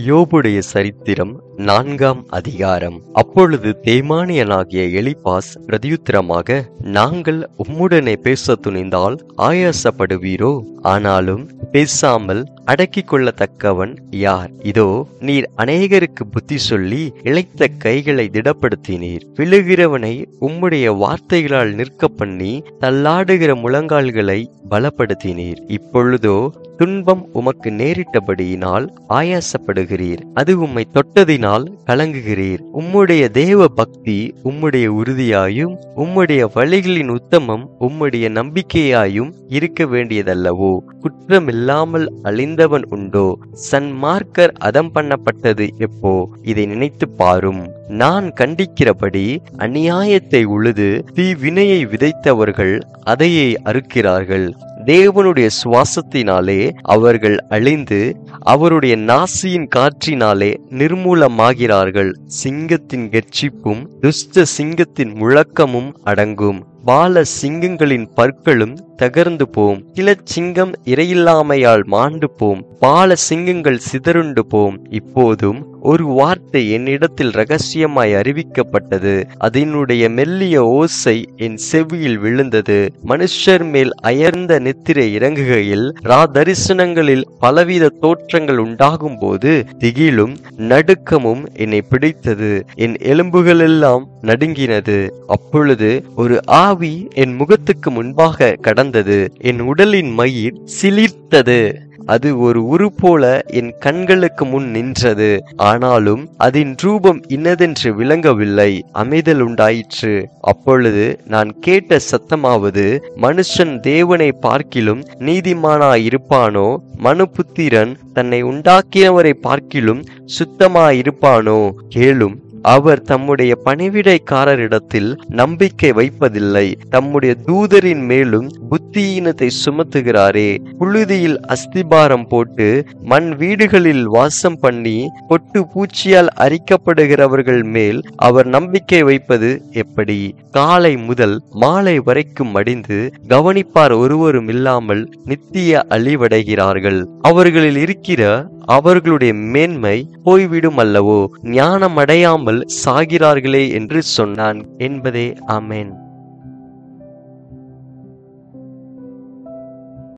யோபுடைய சரித்திரம் 4ஆம் அதிகாரம். அப்பொழுது தேமானியனாகிய எலிபாஸ் பிரதியுத்தரமாக, நாங்கள் உம்முடனே பேச துணிந்தால் ஆயாசப்படுவீரோ? ஆனாலும் பேசாமல் அடக்கிக் கொள்ளத்தக்கவன் யார்? இதோ நீர் அநேகருக்கு புத்தி சொல்லி இளைத்த கைகளை திடப்படுத்தினீர். விழுகிறவனை உம்முடைய வார்த்தைகளால் நிற்க பண்ணி தள்ளாடுகிற முழங்கால்களை பலப்படுத்தினீர். இப்பொழுதோ துன்பம் உமக்கு நேரிட்டபடியினால் ஆயாசப்படுகிறீர், அது உம்மை தொட்டதினால் கலங்குகிறீர். உம்முடைய தேவ பக்தி உம்முடைய உறுதியாயும் உம்முடைய வழிகளின் உத்தமம் உம்முடைய நம்பிக்கையாயும் இருக்க வேண்டியதல்லவோ? குற்றமில்லாமல் அழிந்தவன் உண்டோ? சன்மார்க்கர் அதம் பண்ணப்பட்டது எப்போ? இதை நினைத்து பாரும். நான் கண்டிக்கிறபடி அநியாயத்தை உழுது தீவினையை விதைத்தவர்கள் அதையே அறுக்கிறார்கள். தேவனுடைய சுவாசத்தினாலே அவர்கள் அழிந்து அவருடைய நாசியின் காற்றினாலே நிர்மூலமாகிறார்கள். சிங்கத்தின் கெர்ச்சிப்பும் துஷ்ட சிங்கத்தின் முழக்கமும் அடங்கும். பால சிங்கங்களின் பற்களும் தகர்ந்து போம். சிங்கம் இரையில்லாமையால் மாண்டு போம். பால சிங்கங்கள் சிதறுண்டு போம். இப்போதும் ஒரு வார்த்தை என்னிடத்தில் இரகசியமாய் அறிவிக்கப்பட்டது. அதனுடைய மெல்லிய ஓசை என் செவியில் விழுந்தது. மனுஷர் மேல் அயர்ந்த நித்திரை இறங்குகையில் தரிசனங்களில் பலவித தோற்றங்கள் உண்டாகும் போது திகிலும் நடுக்கமும் என்னை பிடித்தது. என் எலும்புகளெல்லாம் நடுங்கினது. அப்பொழுது ஒரு ஆவி என் முகத்துக்கு முன்பாக கடந்தது. என் உடலின் மயிர் சிலிர்த்தது. அது ஒரு உரு போல என் கண்களுக்கு முன் நின்றது. ஆனாலும் அதன் ரூபம் இன்னதென்று விளங்கவில்லை. அமைதல் உண்டாயிற்று. அப்பொழுது நான் கேட்ட சத்தமாவது, மனுஷன் தேவனை பார்க்கிலும் நீதிமானாயிருப்பானோ? மனுபுத்திரன் தன்னை உண்டாக்கியவரை பார்க்கிலும் சுத்தமாயிருப்பானோ? கேளும், அவர் தம்முடைய பணிவிடைக்காரரிடத்தில் நம்பிக்கை வைப்பதில்லை. தம்முடைய தூதரின் மேலும் புத்தியீனத்தை சுமத்துகிறாரே. புழுதியில் அஸ்திபாரம் போட்டு மண் வீடுகளில் வாசம் பண்ணி பொட்டு பூச்சியால் அரிக்கப்படுகிறவர்கள் மேல் அவர் நம்பிக்கை வைப்பது எப்படி? காலை முதல் மாலை வரைக்கும் மடிந்து கவனிப்பார் ஒருவரும் இல்லாமல் நித்திய அழிவடைகிறார்கள். அவர்களில் இருக்கிற அவர்களுடைய மேன்மை போய்விடும் அல்லவோ? ஞானம் அடையாமல் சாகிறார்களே என்று சொன்னான் என்பதே. ஆமென்.